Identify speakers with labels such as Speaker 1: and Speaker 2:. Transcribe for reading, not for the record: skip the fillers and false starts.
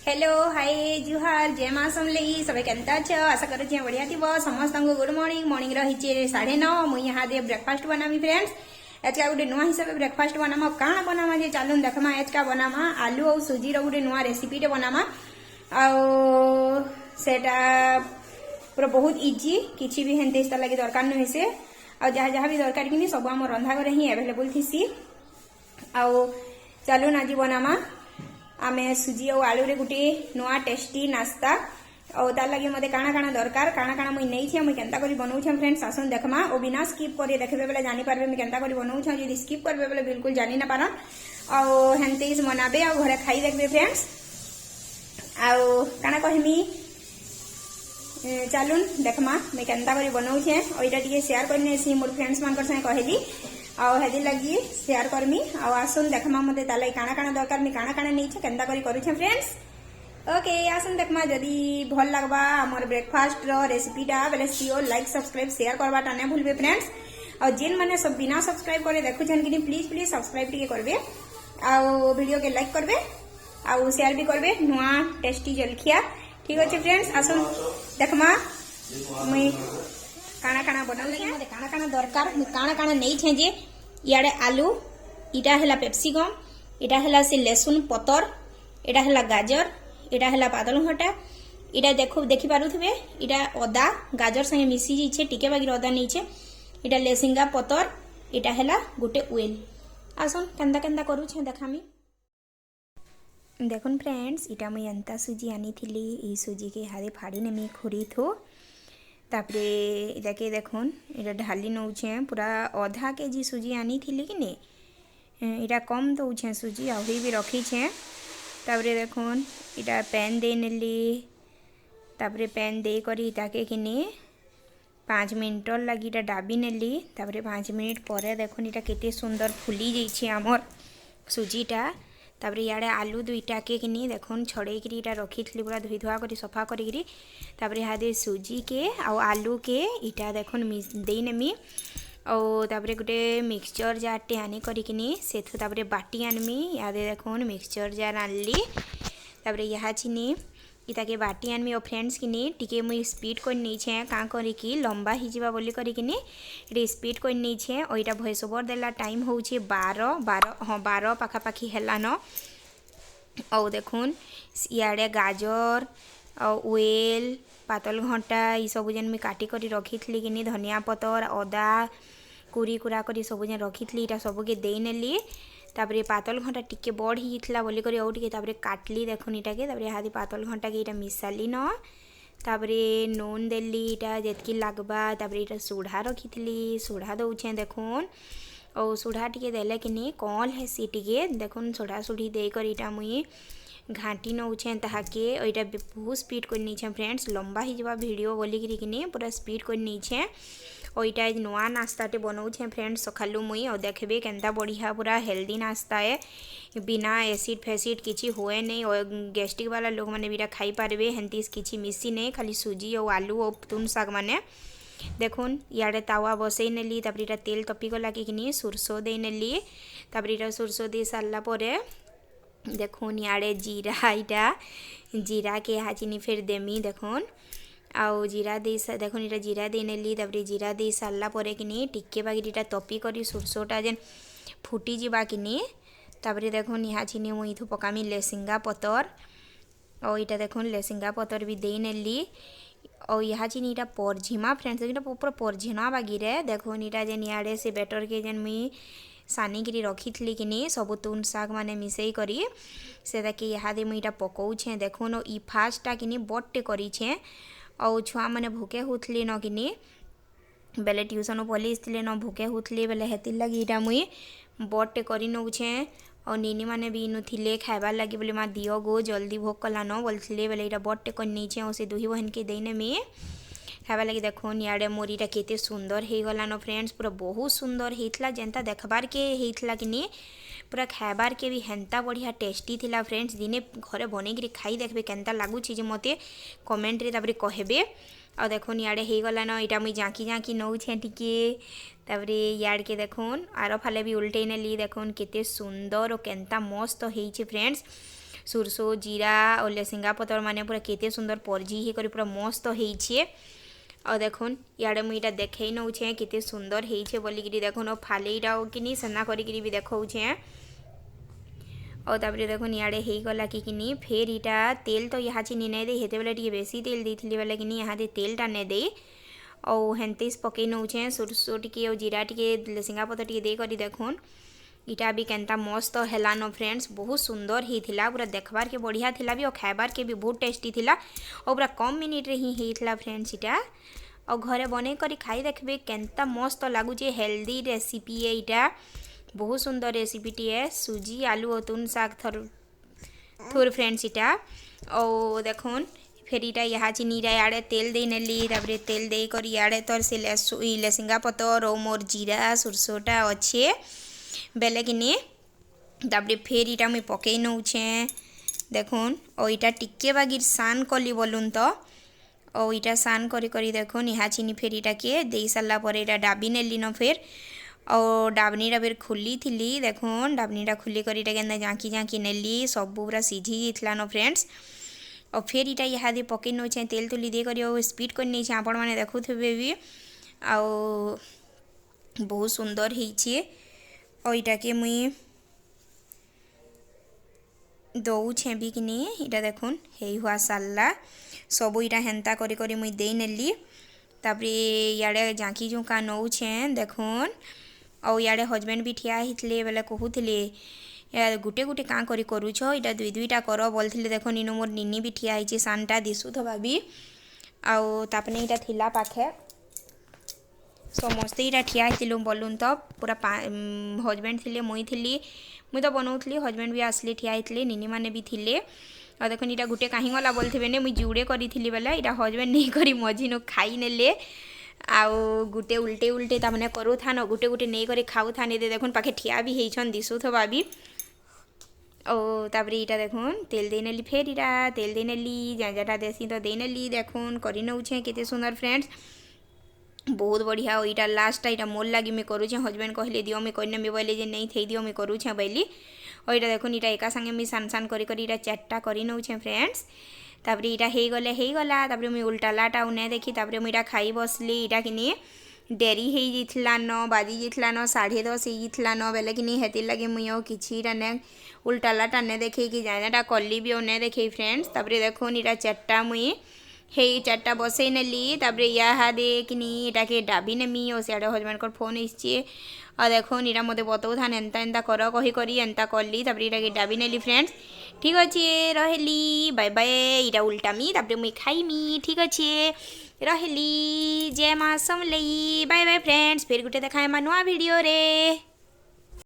Speaker 1: Hello hi जुहार जय माँ समलेई सब केनता छ आशा करुचे बढ़िया थी समस्त को गुड मॉर्निंग मॉर्निंग रही 9:30 मुई यहाँ दे ब्रेकफास्ट बनामी फ्रेंड्स एचका गोटे नुआ हिसाब ब्रेकफास्ट बनामा काଣା बनामा जे चालून देखमा एचका बनामा आलू और सुजी रो गोटे नुआ रेसिपी टे बनामा आउ सेटा पूरा बहुत इजी किछि भी हेनते इस्ता लगे दरकार न हेसे आ जहाँ जहाँ भी दरकार कि सब आम रंधा घरे ही अवेलेबल थीसी आउ चालून आज बनामा आमे सुजी और आलू रे गुटे नुआ टेस्टी नाश्ता और तार लगे मते काना काना दरकार काना काना मुई नहीं छे मुई केनता करी बनाउ छे फ्रेंड्स आसन देखमा ओ बिना स्किप करे देखबे बेले जानि पारबे मुई केनता करी बनाउ छे यदि स्किप करबे बेले बिल्कुल जानि ना पारन और हेनते इस मनाबे और घरे खाई देखबे फ्रेंड्स और काना कहमी चालून देखमा मुई केनता करी बनाउ छे और एटा टिके शेयर करने सी मोर फ्रेंड्स मानकर संगे कहली और हेदी लगी शेयर करमी और आसन देखमा मते ताले काना काना दरकार मी काना काना नहीं छे केनता करी करू छे फ्रेंड्स ओके आसन देखमा जदी भल लागबा हमर ब्रेकफास्ट रो रेसिपीटा बेले सियोर लाइक सब्सक्राइब शेयर करबा ता नै भूलबे फ्रेंड्स और जिन माने सब बिना सब्सक्राइब करे देखु छन कि प्लीज प्लीज सब्सक्राइब टिके करबे और वीडियो के लाइक करबे और शेयर भी करबे नुआ टेस्टी जलखिया ठीक अछि फ्रेंड्स आसन देखमा मैं काना काना बनाऊ छे मते काना काना दरकार मी काना काना नहीं छे जे याडे आलू इटा हला पेप्सिकम इटा हला से लहसुन पतर इटा हला गाजर इटा हला पातल घटा इटा देखि पारुथबे इटा अदा गाजर संगे मिसी जिछे टिके बागी अदा नहीं छे इटा लेसिंगा पतर इटा हला गुटे उएल आसन केंदा केंदा करू छे देखामी देखुन फ्रेंड्स इटा मैं एंता सुजी आनी थिली ई सुजी के हारे फाड़ी नेमी खुरी थो तापरे इटाके देखुन इटा ढाली नौछे पूरा आधा केजी सुजी आनी थिली कि नहीं इटा कम दौछे सुजी आहरी भी रखी छे तापरे देखुन इटा पैन दे नेली तापरे पैन दे करी इटाके किनी 5 मिनट लगी इटा डाबी नेली तापरे 5 मिनट पर देखुन इटा केते सुंदर फुली जाइछे हमर सुजीटा तापरे याडे आलू दुईटा के किनी देखुन छड़े करी इटा रखी थली पूरा धुई धुआ करी सफा करी तापरे हादे सुजी के आ आलू के इटा देखुन दे नेमी और तापरे गुटे मिक्सचर जार टे आनी करी किनी सेथु तापरे बाटी आनमी यादे देखुन मिक्सचर जार आनली तापरे यहाँ चिनी इताके बाटी आनमी और फ्रेंड्स किनी टिके मुई स्पीड कर नहीं छे का करी कि लंबा ही जीवा बोली करी किनी इटे स्पीड कर नहीं छे और इटा वॉइस ओवर देला टाइम होउछे 12 पाखापाखी हेला न और देखुन इयाडे गाजर और उएल पातल घंटा ई सब जेन मैं काटी करी रखी थली किनी धनिया पतर अदा कुरी कुरा करी सब जेन रखी थली इटा सब के दे नेली तापरे पातल घंटा टिके बड़ ही थला बोली करी और टिके तापरे काटली देखुन इटा के तापरे हादी पातल घंटा के इटा मिसाली न तापरे नून देली इटा जेतकी लागबा तापरे इटा सुढ़ा रखी थली सुढ़ा दउछे देखुन और सुढ़ा टिके देले किनी कल हेसी टिके देखुन सुढ़ा सुढ़ी दे करी इटा मुई घाटी नौछे ताहाके ओइटा बहुत स्पीड कर नहीं छे फ्रेंड्स लंबा ही जवा वीडियो बोली करी किनी पूरा स्पीड कर नहीं छे ओइटा नुआ नास्ताटे बनाऊ छे फ्रेंड्स सखालू मुई और देखबे केनता बढ़िया पूरा हेल्दी नास्ता है बिना एसिड फेसिड किछि होए नहीं और गैस्ट्रिक वाला लोग माने बिरा खाई पारबे हेंतीस किछि मिसी नहीं खाली सुजी और आलू और तुन शाग माने देखुन याडे तावा बसई नेली तापरे इटा तेल तपी गला कि सुरसो दे नेली तापरे इटा सुरसो दे सारला परे देखुन याडे जीरा इटा जीरा के यहाँ चिनी फिर देमी देखुन आउ जीरा दे देखुन इटा जीरा दे नेली तापरे जीरा दे सारला परे किनी टिके बागी इटा तपी करी सुरसोटा जेन फुटी जीवा किनी तापरे देखुन यहाँ चिनी मुई इथु पकामी लेसिंगा पतर और इटा देखुन लेसिंगा पतर भी दे नेली और यहाँ चिनी इटा परझिमा फ्रेंड्स इटा पूरा परझिना बागी रे देखुन इटा जेन याडे से बेटर के जेन मुई सानी करी रखी थली किनी सब तुन शाग माने मिसई करी से कि यहाँ दे मुई पकाऊ छे देखुन और ई फास्टा किनी बट्टे करी छे और छुआ मैंने भूखे होथली न किनी बेले ट्यूशन पली न भूखे होथली बेले हेतिर लगी इटा मुई बट्टे करी नौछे और नीनी माने भी इनु थिले खाइबार लगी बोले माँ दियो गो जल्दी भोग कला न बोलथिले बेले इटा बट्टे कर नहीं और से दुही बहन के देने में खाइबार लगी देखुन याडे मोर इटा केते सुंदर हो गला न फ्रेंड्स पूरा बहुत सुंदर होता जेनता देखबार के होता कि पूरा खाइबार के भी हेन्ता बढ़िया टेस्टी थिला फ्रेंड्स दिने घरे बनेकरी खाई देखबे केनता लागुछि जे मते कमेंट रे तापरे कहबे और देखुन याडे हो गला न इटा मुई जाकी जाकी नौछे टिके तापरे याड के देखुन आरो फाले भी उल्टे नेली देखुन केते सुंदर और केनता मस्त होइछे फ्रेंड्स सुरसो जीरा और लेसिंगा पतर माने पूरा केते सुंदर परजी हे करी पूरा मस्त होइछे। और देखुन इे मुझे देखे नौचे केते सुंदर होइछे बोलिकी देखुन फालेईटा कि सेना करी भी देखौछे। और तापर देखुन इे हो गला कि फेर इटा तेल तो यहाँ चिनी नहीं दे हेते बेले टी बेसी तेल देती बेले कि यहाँ तेलटा नहीं दे और हेन्ते पकई नौचे सोरसो टी और जीरा टी लेसिंगा पतर टी देकर देखुन इटा भी केनता मस्त हेलान फ्रेंड्स बहुत सुंदर होता पूरा देखबार के बढ़िया थिला भी और खाइबार के भी बहुत टेस्टी थिला और पूरा कम मिनिट रे ही होता फ्रेंड्स इटा और घरे बने करी खाई देखबे केनता मस्त लगुचे हेल्दी रेसिपी है इटा बहुत सुंदर रेसिपी टी है सुजी आलू और तुन शाग थोर फ्रेंड्स इटा और देखुन फिर इटा यहाँ चीनी इे तेल दे नेली तापर तेल दे कर इे तो से लेसिंगा पतर और मोर जीरा सुरसोटा अच्छे बेले कि तापर फिर इटा मुई पकई नौचे देखुन और इटा टिके बागिर सान कली बोलून तो और इटा सान करी देखुन यहाँ चीनी फिर इटा के दे सारा पर इटा डाबी नेली न फिर और डाबनीटा फिर खुली थी देखुन डाबनीटा खुली कर इटा जाँकी जाँकी नेली सब पूरा सीझी जाता न फ्रेंड्स और फिर इटा यहाँ दे पकई नौचे तेल तुली दे कर स्पीड कर नहीं आपण मैंने देखुथे भी आउ बहुत सुंदर होइछे और इटा के मुई दौछे भी कि इटा देखुन हे हुआ सारा सब इटा हेन्ता करी मुई दे नेली तापर इे जाँकी जुका नौछे देखुन और इे हजबैंड भी ठिया होते बेले कहूले गुटे गुटे काँ करी करूछ इटा दुई दुईटा कर बोलते देखो इनु मोर निनी भी ठिया होइछे सानटा दिशुथबा भी आउ तापने इटा थिला पाखे समस्ते इटा ठिया होइतिलु बोलून तो पूरा हजबैंड थिले मुई तो बनाऊली हजबैंड भी आसले ठिया होइतिले निनी माने भी थिले और देखो इटा गुटे कहीं गला बोलते ने मुई जुड़े करी बेले इटा हजबैंड नहीं करी मझिनो खाई नेले आउ गुटे उल्टे उल्टे तामने करू थान गुटे गुटे नहीं करी खाऊ थाने देखुन पाखे ठिया भी होइछन दिशुथबा भी और तापर इटा देखुन तेल दे नेली फेर इटा तेल दे नेली जाटा देसी तो दे नेली देखुन करी नौछे केते सुंदर फ्रेंड्स बहुत बढ़िया और इटा लास्ट इटा मोर लगी मुझे करूचे हजबैंड कहले दियो मुझे कही नेमी बोले नहीं थी दियो मुझे करूचे बोली और इटा देखुन इटा एका संगे मुझे सान सान करी इटा चार्टा करी नौछे फ्रेंड्स तापर इटा हो गला तापर मुझे उल्टालाटा उन्हें देखी तापर मुझे खाई बसली इटा कि डेरी हो जाता न बाजी जाता न 10:30 हो न बेले कि हेतिर लगे मुझे किसी ने उल्टालाटा ने देखे कि जाटा कली भी उन्हें देखे फ्रेंड्स तापर देखुन इटा चार्टा मुई हे चार्टा बसई नेली तापर यहाँ दे कि इटा के डाबी नेमी और सियाड़े हजबैंड को फोन आइछे और देखो इटा मत बताऊन एंता एंता कर कही करी एंता कली तापर इटा के डाबी नेली फ्रेंड्स ठीक अच्छे रहेली बाय बाय इटा उल्टामी तापर मुई खाइमी ठीक अच्छे रहेली जय माँ समलई बाय बाय फ्रेंड्स फिर गुटे देखा नुआ वीडियो रे।